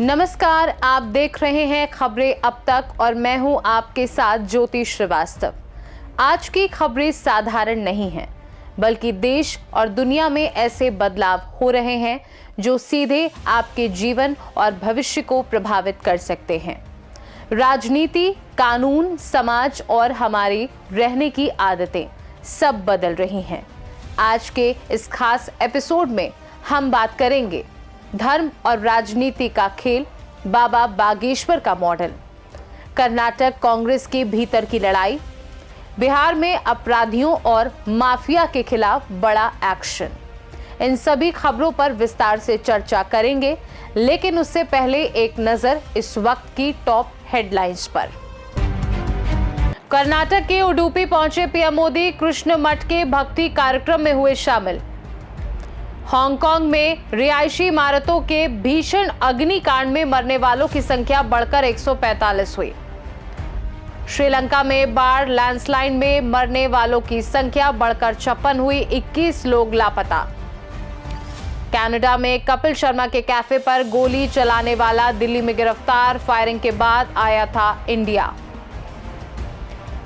नमस्कार, आप देख रहे हैं खबरें अब तक और मैं हूं आपके साथ ज्योति श्रीवास्तव। आज की खबरें साधारण नहीं हैं, बल्कि देश और दुनिया में ऐसे बदलाव हो रहे हैं जो सीधे आपके जीवन और भविष्य को प्रभावित कर सकते हैं। राजनीति, कानून, समाज और हमारी रहने की आदतें सब बदल रही हैं। आज के इस खास एपिसोड में हम बात करेंगे धर्म और राजनीति का खेल, बाबा बागेश्वर का मॉडल, कर्नाटक कांग्रेस के भीतर की लड़ाई, बिहार में अपराधियों और माफिया के खिलाफ बड़ा एक्शन। इन सभी खबरों पर विस्तार से चर्चा करेंगे, लेकिन उससे पहले एक नजर इस वक्त की टॉप हेडलाइंस पर। कर्नाटक के उडुपी पहुंचे पीएम मोदी, कृष्ण मठ के भक्ति कार्यक्रम में हुए शामिल। हांगकांग में रिहायशी इमारतों के भीषण अग्निकांड में मरने वालों की संख्या बढ़कर 145 हुई। श्रीलंका में बाढ़ लैंडस्लाइड में मरने वालों की संख्या बढ़कर 56 हुई, 21 लोग लापता। कनाडा में कपिल शर्मा के कैफे पर गोली चलाने वाला दिल्ली में गिरफ्तार, फायरिंग के बाद आया था इंडिया।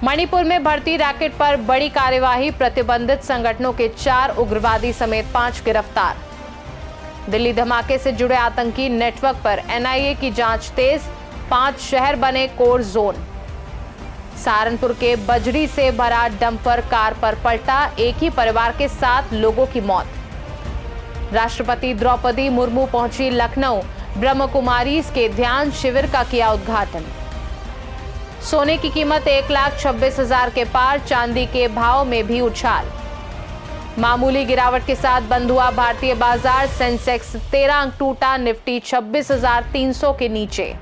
मणिपुर में भर्ती रैकेट पर बड़ी कार्यवाही, प्रतिबंधित संगठनों के 4 उग्रवादी समेत 5 गिरफ्तार। दिल्ली धमाके से जुड़े आतंकी नेटवर्क पर एनआईए की जांच तेज, 5 शहर बने कोर जोन। सहारनपुर के बजरी से भरा डंपर कार पर पलटा, एक ही परिवार के 7 लोगों की मौत। राष्ट्रपति द्रौपदी मुर्मू पहुंची लखनऊ, ब्रह्म कुमारीज के ध्यान शिविर का किया उद्घाटन। सोने की कीमत 1,26,000 के पार, चांदी के भाव में भी उछाल। मामूली गिरावट के साथ बंद हुआ भारतीय बाजार, सेंसेक्स 13 अंक टूटा, निफ्टी 26,300 के नीचे।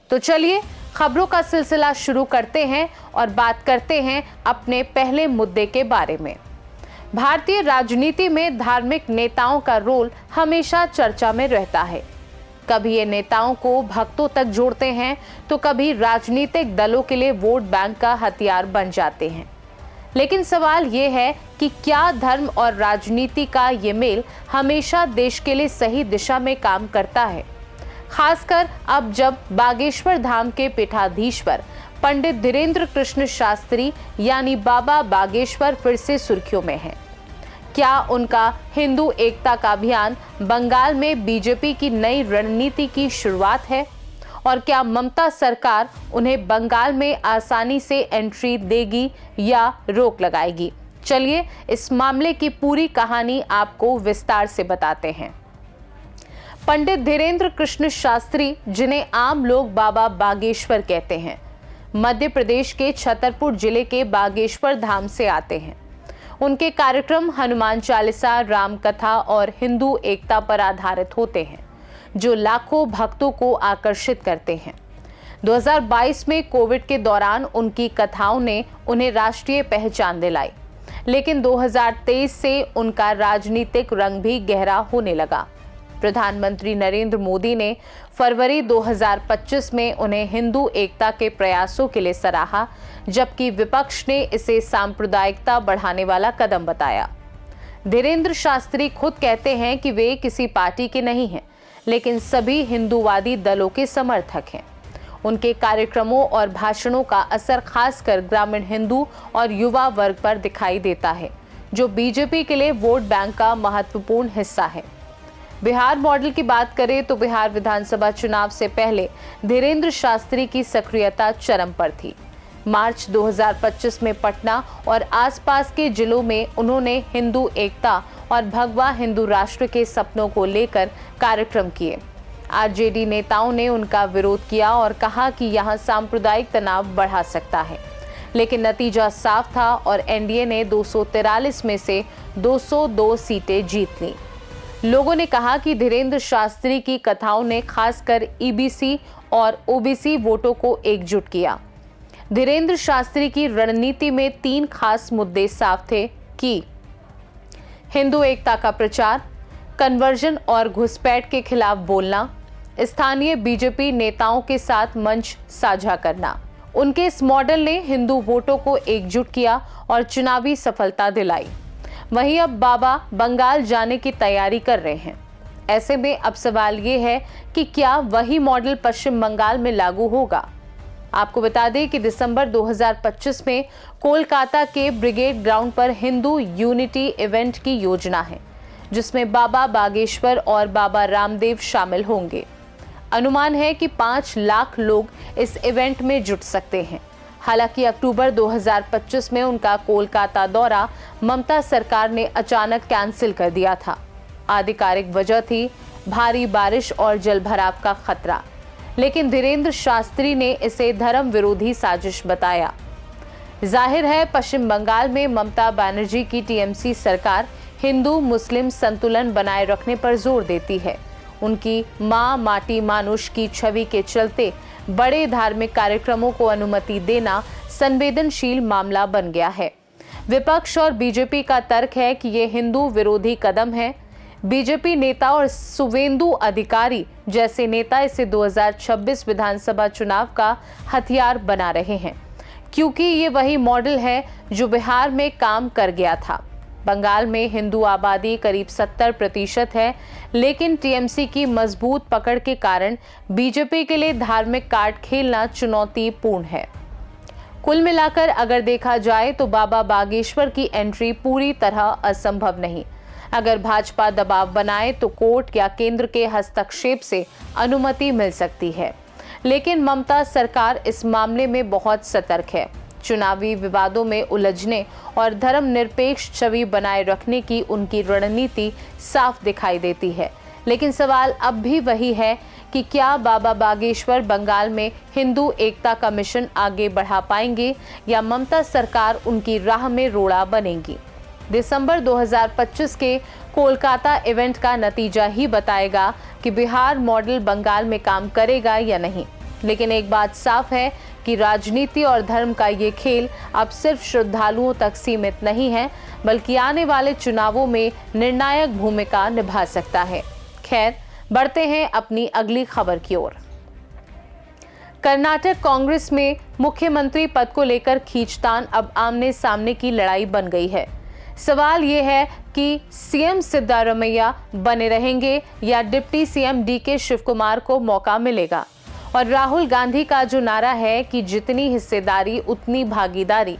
तो चलिए खबरों का सिलसिला शुरू करते हैं और बात करते हैं अपने पहले मुद्दे के बारे में। भारतीय राजनीति में धार्मिक नेताओं का रोल हमेशा चर्चा में रहता है। कभी ये नेताओं को भक्तों तक जोड़ते हैं, तो कभी राजनीतिक दलों के लिए वोट बैंक का हथियार बन जाते हैं। लेकिन सवाल ये है कि क्या धर्म और राजनीति का ये मेल हमेशा देश के लिए सही दिशा में काम करता है? खासकर अब जब बागेश्वर धाम के पीठाधीश्वर पंडित धीरेन्द्र कृष्ण शास्त्री यानी बाबा बागेश्वर फिर से सुर्खियों में हैं। क्या उनका हिंदू एकता का अभियान बंगाल में बीजेपी की नई रणनीति की शुरुआत है? और क्या ममता सरकार उन्हें बंगाल में आसानी से एंट्री देगी या रोक लगाएगी? चलिए इस मामले की पूरी कहानी आपको विस्तार से बताते हैं। पंडित धीरेन्द्र कृष्ण शास्त्री, जिन्हें आम लोग बाबा बागेश्वर कहते हैं, मध्य प्रदेश के छतरपुर जिले के बागेश्वर धाम से आते हैं। उनके कार्यक्रम हनुमान चालीसा, राम कथा और हिंदू एकता पर आधारित होते हैं, जो लाखों भक्तों को आकर्षित करते हैं। 2022 में कोविड के दौरान उनकी कथाओं ने उन्हें राष्ट्रीय पहचान दिलाई, लेकिन 2023 से उनका राजनीतिक रंग भी गहरा होने लगा। प्रधानमंत्री नरेंद्र मोदी ने फरवरी 2025 में उन्हें हिंदू एकता के प्रयासों के लिए सराहा, जबकि विपक्ष ने इसे सांप्रदायिकता बढ़ाने वाला कदम बताया। धीरेन्द्र शास्त्री खुद कहते हैं कि वे किसी पार्टी के नहीं हैं, लेकिन सभी हिंदूवादी दलों के समर्थक हैं। उनके कार्यक्रमों और भाषणों का असर खासकर ग्रामीण हिंदू और युवा वर्ग पर दिखाई देता है, जो बीजेपी के लिए वोट बैंक का महत्वपूर्ण हिस्सा है। बिहार मॉडल की बात करें तो बिहार विधानसभा चुनाव से पहले धीरेन्द्र शास्त्री की सक्रियता चरम पर थी। मार्च 2025 में पटना और आसपास के जिलों में उन्होंने हिंदू एकता और भगवा हिंदू राष्ट्र के सपनों को लेकर कार्यक्रम किए। आरजेडी नेताओं ने उनका विरोध किया और कहा कि यहां सांप्रदायिक तनाव बढ़ा सकता है, लेकिन नतीजा साफ था और एनडीए ने 243 में से 202 सीटें जीत लीं। लोगों ने कहा कि धीरेन्द्र शास्त्री की कथाओं ने खासकर ईबीसी और ओबीसी वोटों को एकजुट किया। धीरेन्द्र शास्त्री की रणनीति में 3 खास मुद्दे साफ थे कि हिंदू एकता का प्रचार, कन्वर्जन और घुसपैठ के खिलाफ बोलना, स्थानीय बीजेपी नेताओं के साथ मंच साझा करना। उनके इस मॉडल ने हिंदू वोटों को एकजुट किया और चुनावी सफलता दिलाई। वहीं अब बाबा बंगाल जाने की तैयारी कर रहे हैं। ऐसे में अब सवाल ये है कि क्या वही मॉडल पश्चिम बंगाल में लागू होगा। आपको बता दें कि दिसंबर 2025 में कोलकाता के ब्रिगेड ग्राउंड पर हिंदू यूनिटी इवेंट की योजना है, जिसमें बाबा बागेश्वर और बाबा रामदेव शामिल होंगे। अनुमान है कि 5 लाख लोग इस इवेंट में जुट सकते हैं। हालांकि अक्टूबर 2025 में उनका कोलकाता दौरा ममता सरकार ने अचानक कैंसिल कर दिया था। आधिकारिक वजह थी भारी बारिश और जलभराव का खतरा, लेकिन धीरेन्द्र शास्त्री ने इसे धर्म विरोधी साजिश बताया। जाहिर है पश्चिम बंगाल में ममता बनर्जी की टीएमसी सरकार हिंदू मुस्लिम संतुलन बनाए रखने पर जोर देती है। उनकी मां माटी मानुष की छवि के चलते बड़े धार्मिक कार्यक्रमों को अनुमति देना संवेदनशील मामला बन गया है। विपक्ष और बीजेपी का तर्क है कि ये हिंदू विरोधी कदम है। बीजेपी नेता और सुवेंदु अधिकारी जैसे नेता इसे 2026 विधानसभा चुनाव का हथियार बना रहे हैं, क्योंकि ये वही मॉडल है जो बिहार में काम कर गया था। बंगाल में हिंदू आबादी करीब 70% है, लेकिन टीएमसी की मजबूत पकड़ के कारण बीजेपी के लिए धार्मिक कार्ड खेलना चुनौतीपूर्ण है। कुल मिलाकर अगर देखा जाए तो बाबा बागेश्वर की एंट्री पूरी तरह असंभव नहीं। अगर भाजपा दबाव बनाए तो कोर्ट या केंद्र के हस्तक्षेप से अनुमति मिल सकती है, लेकिन ममता सरकार इस मामले में बहुत सतर्क है। चुनावी विवादों में उलझने और धर्मनिरपेक्ष छवि बनाए रखने की उनकी रणनीति साफ दिखाई देती है। लेकिन सवाल अब भी वही है कि क्या बाबा बागेश्वर बंगाल में हिंदू एकता का मिशन आगे बढ़ा पाएंगे या ममता सरकार उनकी राह में रोड़ा बनेगी। दिसंबर 2025 के कोलकाता इवेंट का नतीजा ही बताएगा कि बिहार मॉडल बंगाल में काम करेगा या नहीं। लेकिन एक बात साफ है कि राजनीति और धर्म का ये खेल अब सिर्फ श्रद्धालुओं तक सीमित नहीं है, बल्कि आने वाले चुनावों में निर्णायक भूमिका निभा सकता है। खैर, बढ़ते हैं अपनी अगली खबर की ओर। कर्नाटक कांग्रेस में मुख्यमंत्री पद को लेकर खींचतान अब आमने सामने की लड़ाई बन गई है। सवाल ये है कि सीएम सिद्धारमैया बने रहेंगे या डिप्टी सीएम डीके शिवकुमार को मौका मिलेगा। और राहुल गांधी का जो नारा है कि जितनी हिस्सेदारी उतनी भागीदारी,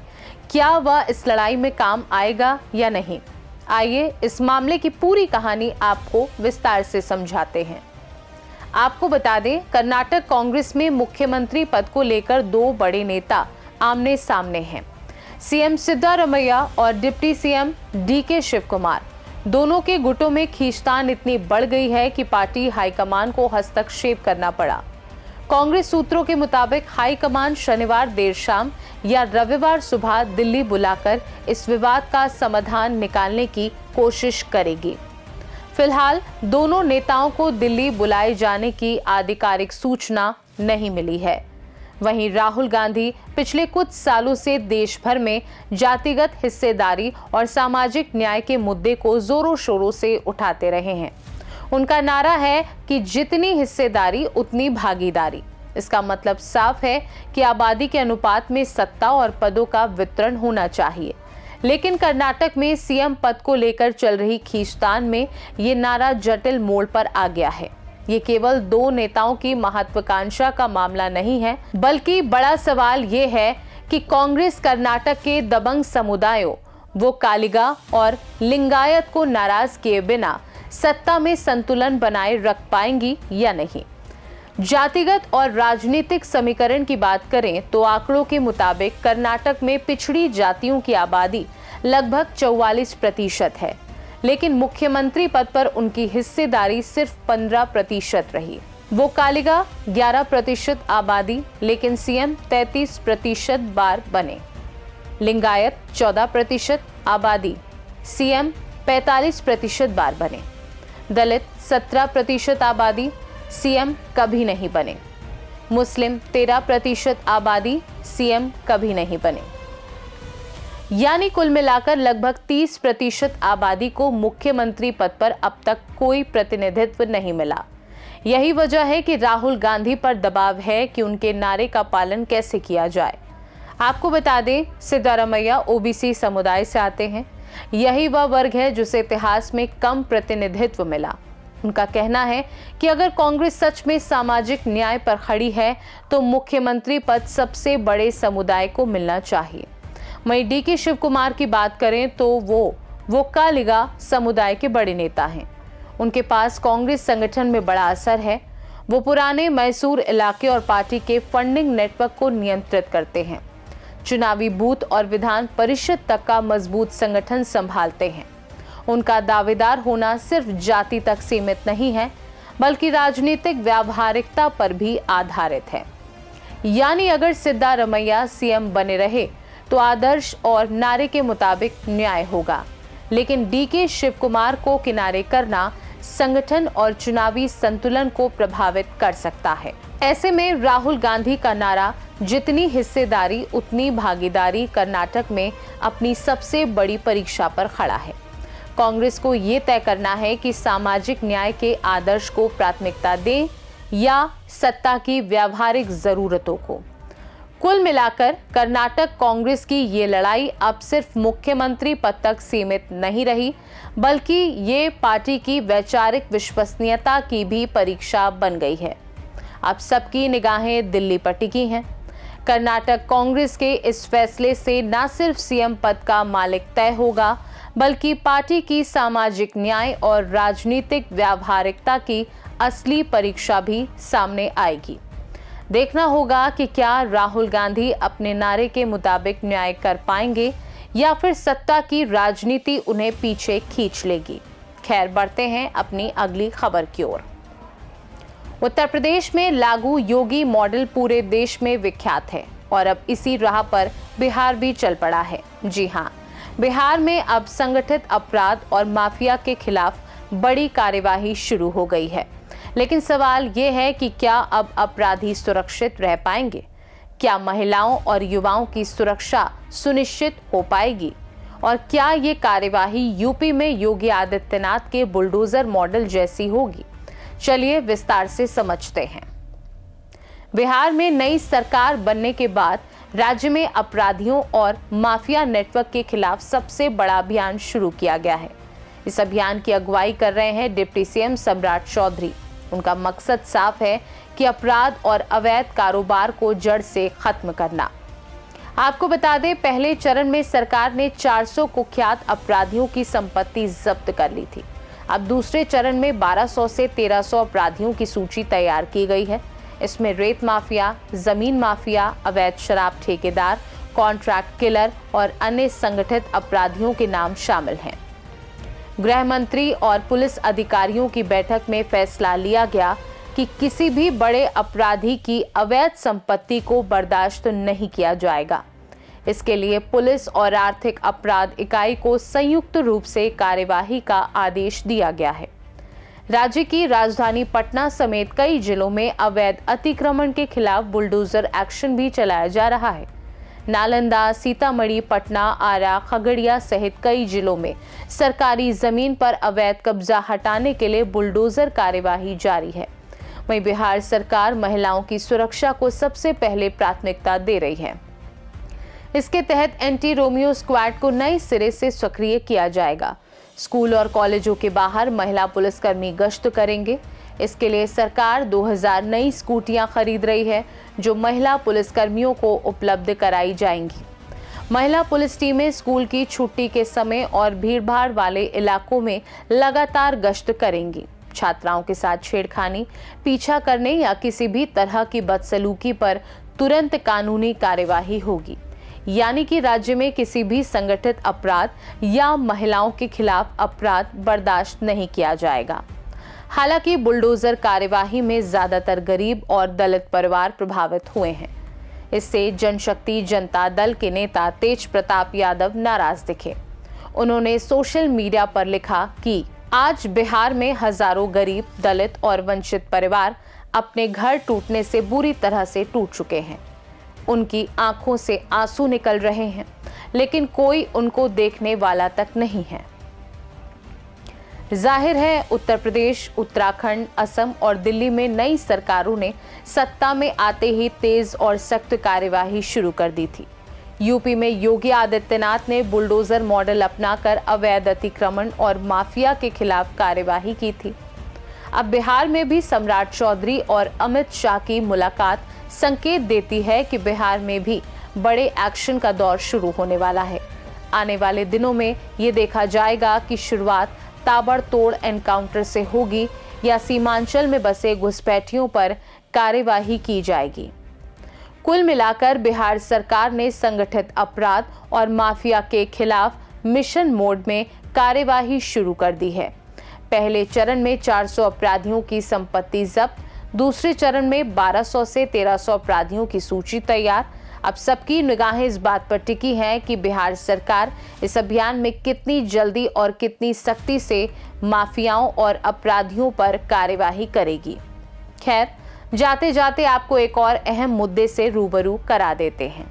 क्या वह इस लड़ाई में काम आएगा या नहीं। आइए इस मामले की पूरी कहानी आपको विस्तार से समझाते हैं। आपको बता दें, कर्नाटक कांग्रेस में मुख्यमंत्री पद को लेकर 2 बड़े नेता आमने सामने हैं। सीएम सिद्धारमैया और डिप्टी सीएम डीके शिवकुमार। दोनों के गुटों में खींचतान इतनी बढ़ गई है कि पार्टी हाईकमान को हस्तक्षेप करना पड़ा। कांग्रेस सूत्रों के मुताबिक हाईकमान शनिवार देर शाम या रविवार सुबह दिल्ली बुलाकर इस विवाद का समाधान निकालने की कोशिश करेगी। फिलहाल दोनों नेताओं को दिल्ली बुलाए जाने की आधिकारिक सूचना नहीं मिली है। वहीं राहुल गांधी पिछले कुछ सालों से देश भर में जातिगत हिस्सेदारी और सामाजिक न्याय के मुद्दे को जोरों शोरों से उठाते रहे हैं। उनका नारा है कि जितनी हिस्सेदारी उतनी भागीदारी। इसका मतलब साफ है कि आबादी के अनुपात में सत्ता और पदों का वितरण होना चाहिए। लेकिन कर्नाटक में सीएम पद को लेकर चल रही खींचतान में ये नारा जटिल मोड़ पर आ गया है। ये केवल 2 नेताओं की महत्वाकांक्षा का मामला नहीं है, बल्कि बड़ा सवाल ये है कि कांग्रेस कर्नाटक के दबंग समुदायों, वो कालिगा और लिंगायत को नाराज किए बिना सत्ता में संतुलन बनाए रख पाएंगी या नहीं। जातिगत और राजनीतिक समीकरण की बात करें तो आंकड़ों के मुताबिक कर्नाटक में पिछड़ी जातियों की आबादी लगभग 44% है, लेकिन मुख्यमंत्री पद पर उनकी हिस्सेदारी सिर्फ 15% रही। वो कालिगा 11% आबादी, लेकिन सीएम 33% बार बने। लिंगायत 14% आबादी, सीएम 45% बार बने। दलित 17% आबादी, सीएम कभी नहीं बने। मुस्लिम 13% आबादी, सीएम कभी नहीं बने। यानी कुल मिलाकर लगभग 30% आबादी को मुख्यमंत्री पद पर अब तक कोई प्रतिनिधित्व नहीं मिला। यही वजह है कि राहुल गांधी पर दबाव है कि उनके नारे का पालन कैसे किया जाए। आपको बता दें, सिद्धारमैया ओबीसी समुदाय से आते हैं। यही वह वर्ग है जिसे इतिहास में कम प्रतिनिधित्व मिला। उनका कहना है कि अगर कांग्रेस सच में सामाजिक न्याय पर खड़ी है तो मुख्यमंत्री पद सबसे बड़े समुदाय को मिलना चाहिए। वहीं डीके शिव कुमार की बात करें तो वो कालिगा समुदाय के बड़े नेता हैं। उनके पास कांग्रेस संगठन में बड़ा असर है। वो पुराने मैसूर इलाके और पार्टी के फंडिंग नेटवर्क को नियंत्रित करते हैं। चुनावी बूथ और विधान परिषद तक का मजबूत संगठन संभालते हैं। उनका दावेदार होना सिर्फ जाति तक सीमित नहीं है, बल्कि राजनीतिक व्यावहारिकता पर भी आधारित है। यानी अगर सिद्धारमैया सीएम बने रहे तो आदर्श और नारे के मुताबिक न्याय होगा, लेकिन डीके शिव कुमार को किनारे करना संगठन और चुनावी संतुलन को प्रभावित कर सकता है। ऐसे में राहुल गांधी का नारा जितनी हिस्सेदारी उतनी भागीदारी कर्नाटक में अपनी सबसे बड़ी परीक्षा पर खड़ा है। कांग्रेस को ये तय करना है कि सामाजिक न्याय के आदर्श को प्राथमिकता दें या सत्ता की व्यावहारिक जरूरतों को। कुल मिलाकर कर्नाटक कांग्रेस की ये लड़ाई अब सिर्फ मुख्यमंत्री पद तक सीमित नहीं रही, बल्कि ये पार्टी की वैचारिक विश्वसनीयता की भी परीक्षा बन गई है। अब सबकी निगाहें दिल्ली पर टिकी हैं। कर्नाटक कांग्रेस के इस फैसले से न सिर्फ सीएम पद का मालिक तय होगा, बल्कि पार्टी की सामाजिक न्याय और राजनीतिक व्यावहारिकता की असली परीक्षा भी सामने आएगी। देखना होगा कि क्या राहुल गांधी अपने नारे के मुताबिक न्याय कर पाएंगे या फिर सत्ता की राजनीति उन्हें पीछे खींच लेगी। खैर, बढ़ते हैं अपनी अगली खबर की ओर। उत्तर प्रदेश में लागू योगी मॉडल पूरे देश में विख्यात है और अब इसी राह पर बिहार भी चल पड़ा है। जी हाँ, बिहार में अब संगठित अपराध और माफिया के खिलाफ बड़ी कार्यवाही शुरू हो गई है। लेकिन सवाल ये है कि क्या अब अपराधी सुरक्षित रह पाएंगे? क्या महिलाओं और युवाओं की सुरक्षा सुनिश्चित हो पाएगी? और क्या ये कार्यवाही यूपी में योगी आदित्यनाथ के बुलडोजर मॉडल जैसी होगी? चलिए विस्तार से समझते हैं। बिहार में नई सरकार बनने के बाद राज्य में अपराधियों और माफिया नेटवर्क के खिलाफ सबसे बड़ा अभियान शुरू किया गया है। इस अभियान की अगुवाई कर रहे हैं डिप्टी सीएम सम्राट चौधरी। उनका मकसद साफ है कि अपराध और अवैध कारोबार को जड़ से खत्म करना। आपको बता दें, पहले चरण में सरकार ने 400 कुख्यात अपराधियों की संपत्ति जब्त कर ली थी। अब दूसरे चरण में 1200 से 1300 अपराधियों की सूची तैयार की गई है। इसमें रेत माफिया, जमीन माफिया, अवैध शराब ठेकेदार, कॉन्ट्रैक्ट किलर और अन्य संगठित अपराधियों के नाम शामिल हैं। गृह मंत्री और पुलिस अधिकारियों की बैठक में फैसला लिया गया कि किसी भी बड़े अपराधी की अवैध संपत्ति को बर्दाश्त नहीं किया जाएगा। इसके लिए पुलिस और आर्थिक अपराध इकाई को संयुक्त रूप से कार्यवाही का आदेश दिया गया है। राज्य की राजधानी पटना समेत कई जिलों में अवैध अतिक्रमण के खिलाफ बुलडोजर एक्शन भी चलाया जा रहा है। नालंदा, सीतामढ़ी, पटना, आरा, खगड़िया सहित कई जिलों में सरकारी जमीन पर अवैध कब्जा हटाने के लिए बुलडोजर कार्यवाही जारी है। वहीं बिहार सरकार महिलाओं की सुरक्षा को सबसे पहले प्राथमिकता दे रही है। इसके तहत एंटी रोमियो स्क्वाड को नए सिरे से सक्रिय किया जाएगा। स्कूल और कॉलेजों के बाहर महिला पुलिसकर्मी गश्त करेंगे। इसके लिए सरकार 2000 नई स्कूटियां खरीद रही है, जो महिला पुलिसकर्मियों को उपलब्ध कराई जाएंगी। महिला पुलिस टीमें स्कूल की छुट्टी के समय और भीड़भाड़ वाले इलाकों में लगातार गश्त करेंगी। छात्राओं के साथ छेड़खानी, पीछा करने या किसी भी तरह की बदसलूकी पर तुरंत कानूनी कार्यवाही होगी। यानी कि राज्य में किसी भी संगठित अपराध या महिलाओं के खिलाफ अपराध बर्दाश्त नहीं किया जाएगा। हालांकि बुलडोजर कार्यवाही में ज्यादातर गरीब और दलित परिवार प्रभावित हुए हैं। इससे जनशक्ति जनता दल के नेता तेज प्रताप यादव नाराज दिखे। उन्होंने सोशल मीडिया पर लिखा कि आज बिहार में हजारों गरीब, दलित और वंचित परिवार अपने घर टूटने से बुरी तरह से टूट चुके हैं। उनकी आंखों से आंसू निकल रहे हैं, लेकिन कोई उनको देखने वाला तक नहीं है। जाहिर है, उत्तर प्रदेश, उत्तराखंड, असम और दिल्ली में नई सरकारों ने सत्ता में आते ही तेज और सख्त कार्यवाही शुरू कर दी थी। यूपी में योगी आदित्यनाथ ने बुलडोजर मॉडल अपनाकर अवैध अतिक्रमण और माफिया के खिलाफ कार्यवाही की थी। अब बिहार में भी सम्राट चौधरी और अमित शाह की मुलाकात संकेत देती है कि बिहार में भी बड़े एक्शन का दौर शुरू होने वाला है। आने वाले दिनों में ये देखा जाएगा कि शुरुआत ताबड़तोड़ एनकाउंटर से होगी या सीमांचल में बसे घुसपैठियों पर कार्यवाही की जाएगी। कुल मिलाकर बिहार सरकार ने संगठित अपराध और माफिया के खिलाफ मिशन मोड में कार्यवाही शुरू कर दी है। पहले चरण में 400 अपराधियों की संपत्ति जब्त, दूसरे चरण में 1200 से 1300 अपराधियों की सूची तैयार। अब सबकी निगाहें इस बात पर टिकी हैं कि बिहार सरकार इस अभियान में कितनी जल्दी और कितनी सख्ती से माफियाओं और अपराधियों पर कार्यवाही करेगी। खैर, जाते जाते आपको एक और अहम मुद्दे से रूबरू करा देते हैं।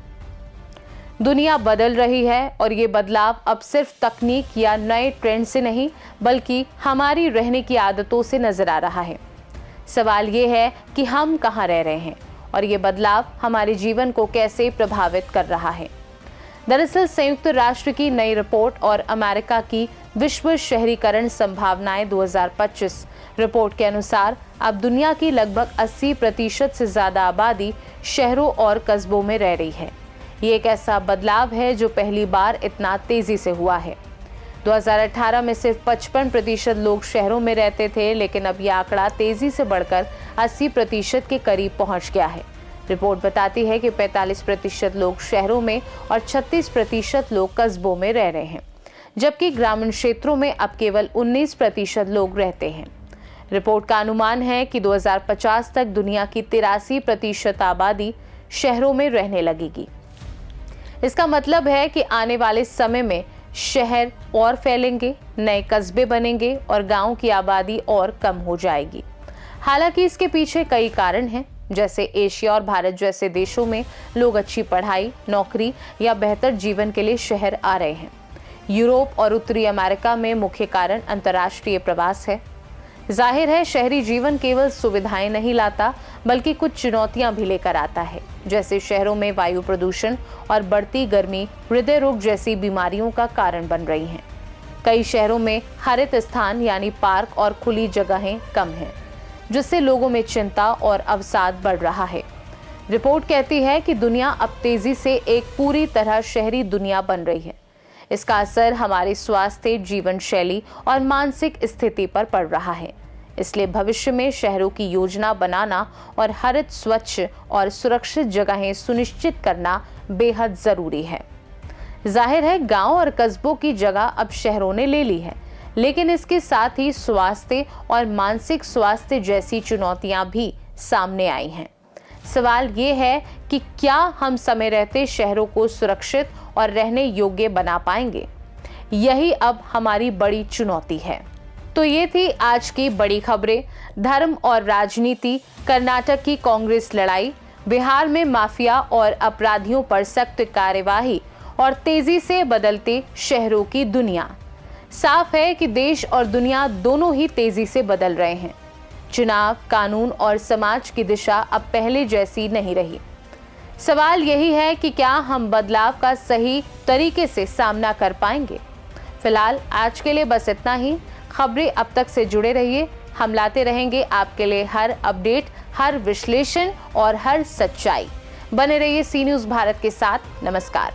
दुनिया बदल रही है और ये बदलाव अब सिर्फ तकनीक या नए ट्रेंड से नहीं बल्कि हमारी रहने की आदतों से नजर आ रहा है। सवाल ये है कि हम कहाँ रह रहे हैं और ये बदलाव हमारे जीवन को कैसे प्रभावित कर रहा है। दरअसल संयुक्त राष्ट्र की नई रिपोर्ट और अमेरिका की विश्व शहरीकरण संभावनाएं 2025 रिपोर्ट के अनुसार अब दुनिया की लगभग 80% से ज्यादा आबादी शहरों और कस्बों में रह रही है। ये एक ऐसा बदलाव है जो पहली बार इतना तेजी से हुआ है। 2018 में सिर्फ 55% लोग शहरों में रहते थे, लेकिन अब यह आंकड़ा तेजी से बढ़कर 80% के करीब पहुंच गया है। रिपोर्ट बताती है कि 45% लोग शहरों में और 36% लोग कस्बों में रह रहे हैं, जबकि ग्रामीण क्षेत्रों में अब केवल 19% लोग रहते हैं। रिपोर्ट का अनुमान है कि 2050 तक दुनिया की 83% आबादी शहरों में रहने लगेगी। इसका मतलब है कि आने वाले समय में शहर और फैलेंगे, नए कस्बे बनेंगे और गांव की आबादी और कम हो जाएगी। हालांकि इसके पीछे कई कारण हैं, जैसे एशिया और भारत जैसे देशों में लोग अच्छी पढ़ाई, नौकरी या बेहतर जीवन के लिए शहर आ रहे हैं। यूरोप और उत्तरी अमेरिका में मुख्य कारण अंतर्राष्ट्रीय प्रवास है। जाहिर है, शहरी जीवन केवल सुविधाएं नहीं लाता बल्कि कुछ चुनौतियां भी लेकर आता है, जैसे शहरों में वायु प्रदूषण और बढ़ती गर्मी हृदय रोग जैसी बीमारियों का कारण बन रही हैं। कई शहरों में हरित स्थान यानी पार्क और खुली जगहें कम हैं, जिससे लोगों में चिंता और अवसाद बढ़ रहा है। रिपोर्ट कहती है कि दुनिया अब तेजी से एक पूरी तरह शहरी दुनिया बन रही है। इसका असर हमारे स्वास्थ्य, जीवन शैली और मानसिक स्थिति पर पड़ रहा है। इसलिए भविष्य में शहरों की योजना बनाना और हरित, स्वच्छ और सुरक्षित जगहें सुनिश्चित करना बेहद जरूरी है। जाहिर है, गांव और कस्बों की जगह अब शहरों ने ले ली है, लेकिन इसके साथ ही स्वास्थ्य और मानसिक स्वास्थ्य जैसी चुनौतियां भी सामने आई हैं। सवाल ये है कि क्या हम समय रहते शहरों को सुरक्षित और रहने योग्य बना पाएंगे? यही अब हमारी बड़ी चुनौती है। तो ये थी आज की बड़ी खबरें। धर्म और राजनीति, कर्नाटक की कांग्रेस लड़ाई, बिहार में माफिया और अपराधियों पर सख्त कार्यवाही और तेजी से बदलते शहरों की दुनिया। साफ है कि देश और दुनिया दोनों ही तेजी से बदल रहे हैं। चुनाव, कानून और समाज की दिशा अब पहले जैसी नहीं रही। सवाल यही है कि क्या हम बदलाव का सही तरीके से सामना कर पाएंगे? फिलहाल आज के लिए बस इतना ही। खबरें अब तक से जुड़े रहिए, हम लाते रहेंगे आपके लिए हर अपडेट, हर विश्लेषण और हर सच्चाई। बने रहिए सी न्यूज़ भारत के साथ। नमस्कार।